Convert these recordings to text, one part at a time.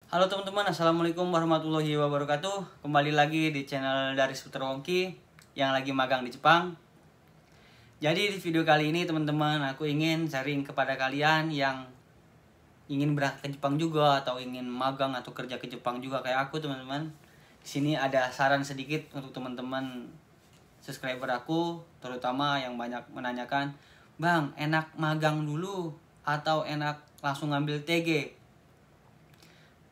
Halo teman-teman, assalamualaikum warahmatullahi wabarakatuh. Kembali lagi di channel dari Putra Wongki yang lagi magang di Jepang. Jadi di video kali ini teman-teman, aku ingin sharing kepada kalian yang ingin berangkat ke Jepang juga atau ingin magang atau kerja ke Jepang juga kayak aku teman-teman. Di sini ada saran sedikit untuk teman-teman subscriber aku, terutama yang banyak menanyakan, "Bang, enak magang dulu atau enak langsung ngambil TG?"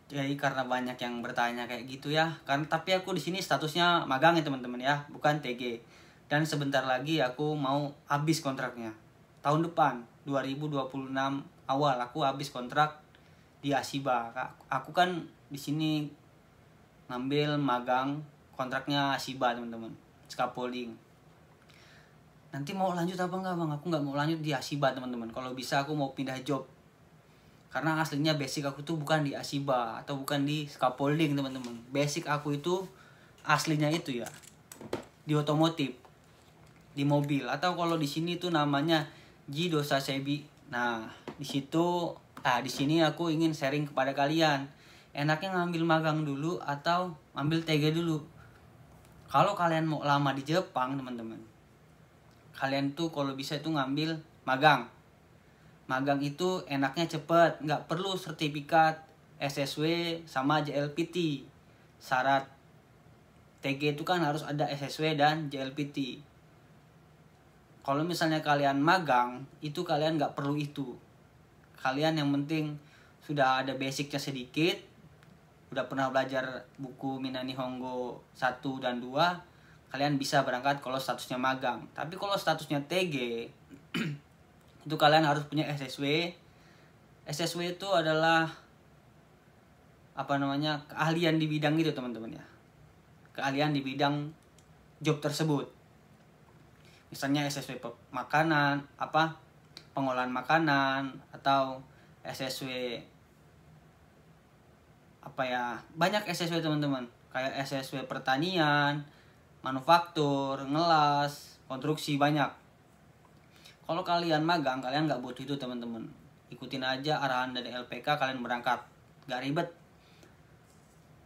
Jadi karena banyak yang bertanya kayak gitu ya, kan tapi aku di sini statusnya magang ya teman-teman ya, bukan TG. Dan sebentar lagi aku mau habis kontraknya. Tahun depan 2026 awal aku habis kontrak di Asiba. Aku kan di sini ngambil magang kontraknya Asiba teman-teman, scaffolding. Nanti mau lanjut apa enggak bang? Aku nggak mau lanjut di Asiba teman-teman. Kalau bisa aku mau pindah job. Karena aslinya basic aku tuh bukan di Asiba atau bukan di scaffolding teman-teman. Basic aku itu aslinya itu ya di otomotif, di mobil, atau kalau di sini tuh namanya Jidosa Sebi. Nah, di sini aku ingin sharing kepada kalian. Enaknya ngambil magang dulu atau ngambil TG dulu? Kalau kalian mau lama di Jepang, teman-teman, kalian tuh kalau bisa itu ngambil magang. Magang itu enaknya cepet, nggak perlu sertifikat SSW sama JLPT. Syarat TG itu kan harus ada SSW dan JLPT. Kalau misalnya kalian magang, itu kalian nggak perlu itu. Kalian yang penting sudah ada basicnya sedikit, udah pernah belajar buku Minani Hongo 1 dan 2, kalian bisa berangkat kalau statusnya magang. Tapi kalau statusnya TG, itu kalian harus punya SSW. SSW itu adalah keahlian di bidang itu teman-teman ya. Keahlian di bidang job tersebut. Misalnya SSW makanan, pengolahan makanan, atau SSW banyak SSW teman-teman. Kayak SSW pertanian, manufaktur, ngelas, konstruksi, banyak. Kalau kalian magang, kalian nggak butuh itu teman-teman. Ikutin aja arahan dari LPK, kalian berangkat, nggak ribet.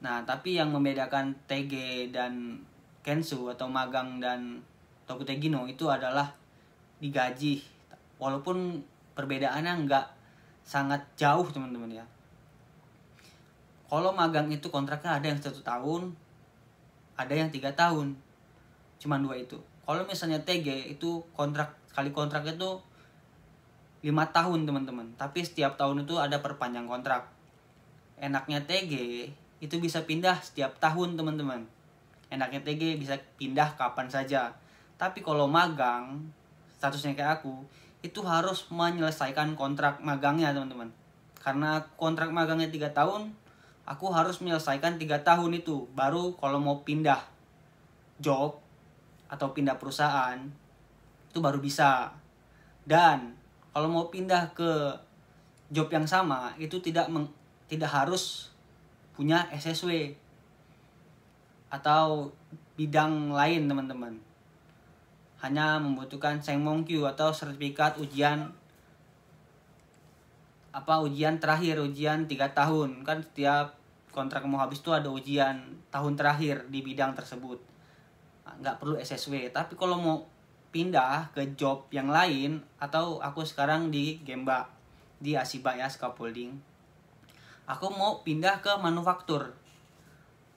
Nah, tapi yang membedakan TG dan Kensu atau magang dan Tokutegino itu adalah digaji. Walaupun perbedaannya nggak sangat jauh teman-teman ya. Kalau magang itu kontraknya ada yang 1 tahun, ada yang 3 tahun, cuman 2 itu. Kalau misalnya TG itu kali kontrak itu 5 tahun teman-teman, tapi setiap tahun itu ada perpanjang kontrak. Enaknya TG itu bisa pindah setiap tahun teman-teman. Enaknya TG bisa pindah kapan saja. Tapi kalau magang, statusnya kayak aku, itu harus menyelesaikan kontrak magangnya teman-teman. Karena kontrak magangnya 3 tahun, aku harus menyelesaikan 3 tahun itu. Baru kalau mau pindah job atau pindah perusahaan, itu baru bisa. Dan kalau mau pindah ke job yang sama, itu tidak harus punya SSW atau bidang lain teman-teman. Hanya membutuhkan Sengmongkyu atau sertifikat ujian terakhir, ujian 3 tahun. Kan setiap kontrak mau habis tuh ada ujian tahun terakhir di bidang tersebut. Nggak perlu SSW. Tapi kalau mau pindah ke job yang lain, atau aku sekarang di Gemba, di Asiba ya, scaffolding, aku mau pindah ke manufaktur.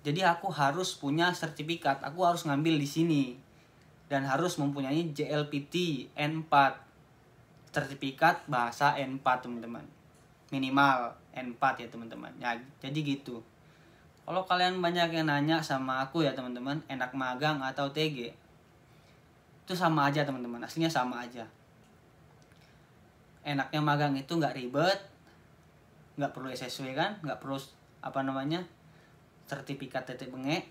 Jadi aku harus punya sertifikat, aku harus ngambil di sini. Dan harus mempunyai JLPT N4, sertifikat bahasa N4 teman-teman. Minimal N4 ya teman-teman. Ya, jadi gitu. Kalau kalian banyak yang nanya sama aku ya teman-teman, enak magang atau TG? Itu sama aja teman-teman, aslinya sama aja. Enaknya magang itu nggak ribet, nggak perlu SSW kan, nggak perlu sertifikat tetek bengek,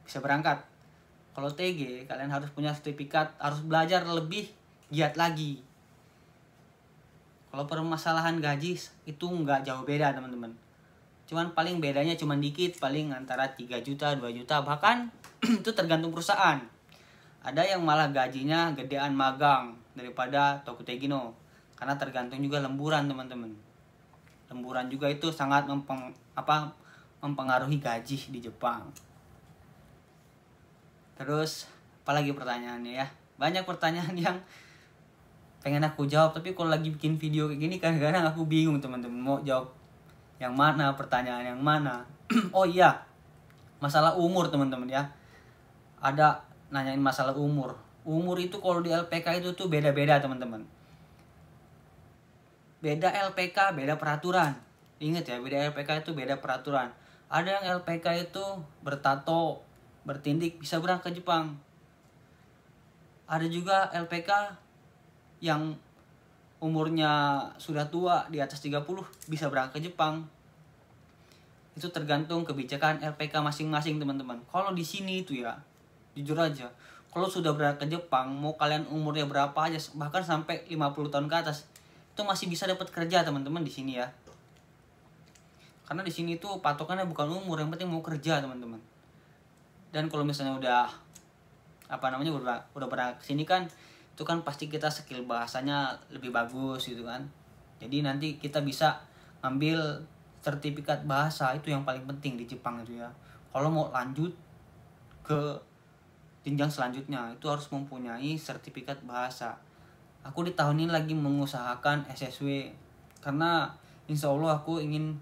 bisa berangkat. Kalau TG kalian harus punya sertifikat, harus belajar lebih giat lagi. Kalau permasalahan gaji itu nggak jauh beda teman-teman. Cuman paling bedanya cuman dikit, paling antara 3 juta, 2 juta, bahkan itu tergantung perusahaan. Ada yang malah gajinya gedean magang daripada Tokutegino, karena tergantung juga lemburan teman-teman. lemburan juga itu sangat mempengaruhi gaji di Jepang. Terus apalagi pertanyaannya ya, banyak pertanyaan yang pengen aku jawab, tapi kalau lagi bikin video kayak gini kadang-kadang aku bingung teman-teman mau jawab yang mana, pertanyaan yang mana. Oh iya, masalah umur teman-teman ya, ada nanyain masalah umur. Umur itu kalau di LPK itu tuh beda-beda teman-teman. Beda LPK, beda peraturan. Ingat ya, beda LPK itu beda peraturan. Ada yang LPK itu bertato, bertindik, bisa berangkat ke Jepang. Ada juga LPK yang umurnya sudah tua, di atas 30, bisa berangkat ke Jepang. Itu tergantung kebijakan LPK masing-masing teman-teman. Kalau di sini itu ya, jujur aja, kalau sudah berangkat ke Jepang, mau kalian umurnya berapa aja, bahkan sampai 50 tahun ke atas, itu masih bisa dapat kerja teman-teman di sini ya. Karena di sini tuh patokannya bukan umur, yang penting mau kerja teman-teman. Dan kalau misalnya udah berangkat ke sini kan, itu kan pasti kita skill bahasanya lebih bagus gitu kan. Jadi nanti kita bisa ambil sertifikat bahasa, itu yang paling penting di Jepang itu ya. Kalau mau lanjut ke jenjang selanjutnya itu harus mempunyai sertifikat bahasa. Aku di tahun ini lagi mengusahakan SSW karena insya Allah aku ingin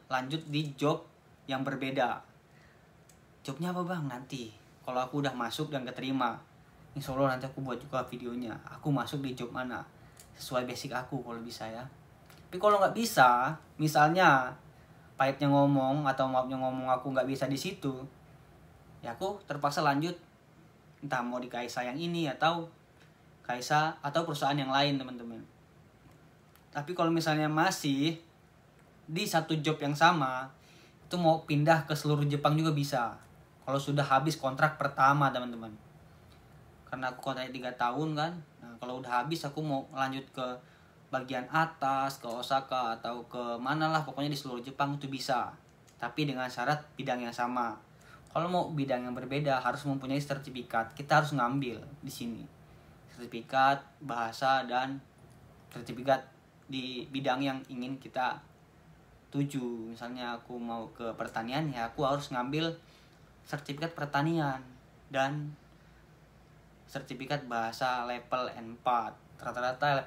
lanjut di job yang berbeda. Jobnya apa bang? Nanti kalau aku udah masuk dan keterima, insya Allah nanti aku buat juga videonya. Aku masuk di job mana sesuai basic aku kalau bisa ya. Tapi kalau nggak bisa, misalnya pahitnya ngomong atau maafnya ngomong aku nggak bisa di situ, ya aku terpaksa lanjut entah mau di KSA yang ini atau KSA atau perusahaan yang lain teman-teman. Tapi kalau misalnya masih di satu job yang sama, itu mau pindah ke seluruh Jepang juga bisa. Kalau sudah habis kontrak pertama teman-teman. Karena aku kontraknya 3 tahun kan. Nah, kalau udah habis aku mau lanjut ke bagian atas, ke Osaka atau ke mana lah, pokoknya di seluruh Jepang itu bisa. Tapi dengan syarat bidang yang sama. Kalau mau bidang yang berbeda harus mempunyai sertifikat. Kita harus ngambil di sini. Sertifikat bahasa dan sertifikat di bidang yang ingin kita tuju. Misalnya aku mau ke pertanian, ya aku harus ngambil sertifikat pertanian dan sertifikat bahasa level N4. Rata-rata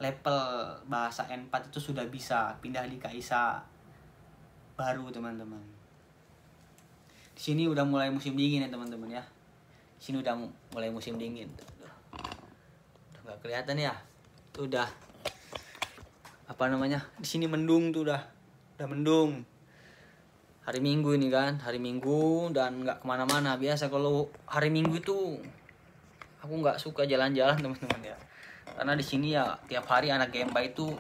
level bahasa N4 itu sudah bisa pindah di KISA baru teman-teman. Di sini udah mulai musim dingin ya teman-teman ya. Di sini udah mulai musim dingin. Udah nggak kelihatan ya. Itu udah di sini mendung tuh udah mendung. Hari Minggu ini kan, hari Minggu dan nggak kemana-mana. Biasa kalau hari Minggu itu aku nggak suka jalan-jalan teman-teman ya. Karena di sini ya tiap hari anak Gemba itu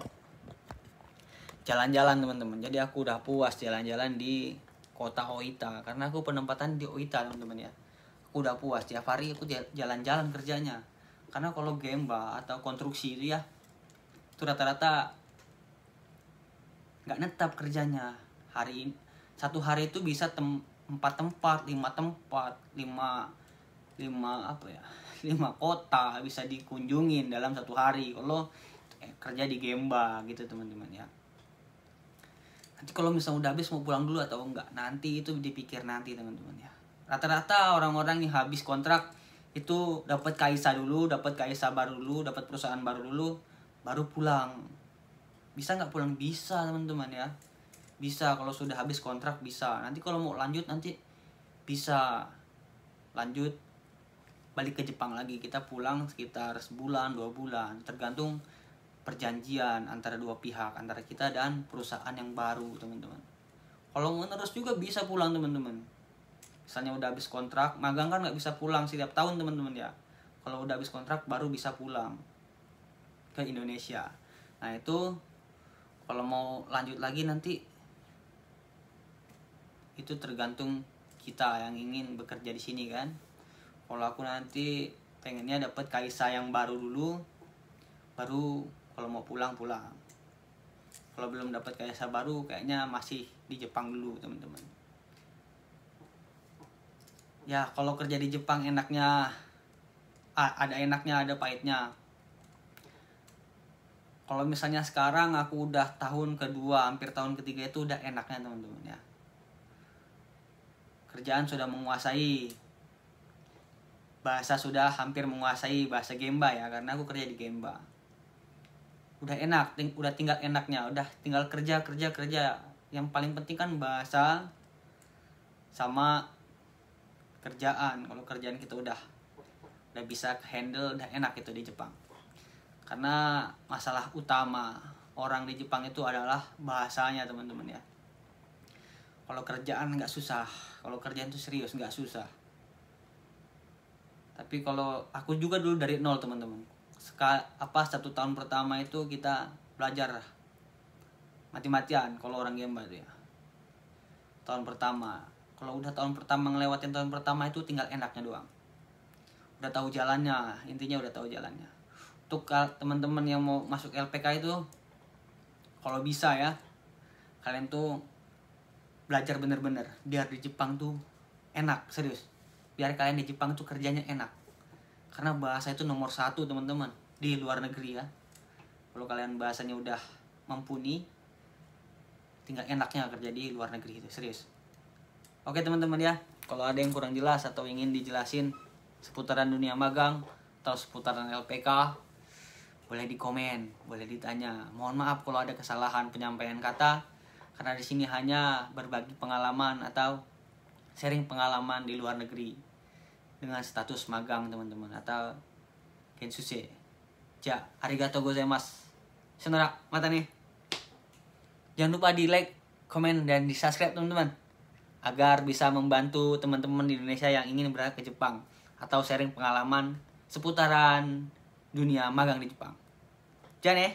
jalan-jalan teman-teman. Jadi aku udah puas jalan-jalan di kota Oita. Karena aku penempatan di Oita teman-teman ya. Aku udah puas tiap hari aku jalan-jalan kerjanya. Karena kalau Gemba atau konstruksi itu ya, itu rata-rata nggak netap kerjanya. Satu hari itu bisa 4 tempat, 5 tempat, 5 kota bisa dikunjungin dalam satu hari kalau kerja di Gemba gitu teman-teman ya. Nanti kalau misalnya udah habis mau pulang dulu atau enggak, nanti itu dipikir nanti teman-teman ya. Rata-rata orang-orang yang habis kontrak itu dapat KISA dulu, dapat KISA baru dulu, dapat perusahaan baru dulu, baru pulang. Bisa nggak pulang? Bisa teman-teman ya. Bisa kalau sudah habis kontrak bisa. Nanti kalau mau lanjut nanti bisa lanjut balik ke Jepang lagi. Kita pulang sekitar sebulan 2 bulan tergantung perjanjian antara dua pihak, antara kita dan perusahaan yang baru teman-teman. Kalau mau terus juga bisa pulang teman-teman. Misalnya udah habis kontrak, magang kan nggak bisa pulang setiap tahun teman-teman ya. Kalau udah habis kontrak baru bisa pulang ke Indonesia. Nah itu kalau mau lanjut lagi nanti itu tergantung kita yang ingin bekerja di sini kan. Kalau aku nanti pengennya dapat KISA yang baru dulu, baru kalau mau pulang. Kalau belum dapat KISA baru kayaknya masih di Jepang dulu teman-teman. Ya kalau kerja di Jepang enaknya ada enaknya ada pahitnya. Kalau misalnya sekarang aku udah tahun kedua, hampir tahun ketiga, itu udah enaknya teman-teman ya. Kerjaan sudah menguasai, bahasa sudah hampir menguasai, bahasa Gemba ya, karena aku kerja di Gemba. Udah enak, udah tinggal enaknya, udah tinggal kerja. Yang paling penting kan bahasa sama kerjaan. Kalau kerjaan kita udah bisa handle, udah enak itu di Jepang. Karena masalah utama orang di Jepang itu adalah bahasanya teman-teman ya. Kalau kerjaan nggak susah, kalau kerjaan itu serius nggak susah. Tapi kalau aku juga dulu dari nol teman-teman. 1 tahun pertama itu kita belajar mati-matian kalau orang Gemba itu ya. Tahun pertama, kalau udah tahun pertama ngelewatin tahun pertama itu tinggal enaknya doang. Udah tahu jalannya, intinya udah tahu jalannya. Untuk teman-teman yang mau masuk LPK itu, kalau bisa ya, kalian tuh belajar bener-bener biar di Jepang tuh enak, serius. Biar kalian di Jepang tuh kerjanya enak. Karena bahasa itu nomor 1 teman-teman di luar negeri ya. Kalau kalian bahasanya udah mumpuni, tinggal enaknya kerja di luar negeri itu, serius. Oke teman-teman ya, kalau ada yang kurang jelas atau ingin dijelasin seputaran dunia magang atau seputaran LPK, boleh di komen, boleh ditanya. Mohon maaf kalau ada kesalahan penyampaian kata, karena di sini hanya berbagi pengalaman atau sharing pengalaman di luar negeri dengan status magang teman-teman atau kensuse. Ja, arigatou gozaimasu. Sonora, mata nih. Jangan lupa di like, komen, dan di subscribe teman-teman, agar bisa membantu teman-teman di Indonesia yang ingin berangkat ke Jepang atau sharing pengalaman seputaran dunia magang di Jepang. Jangan ya.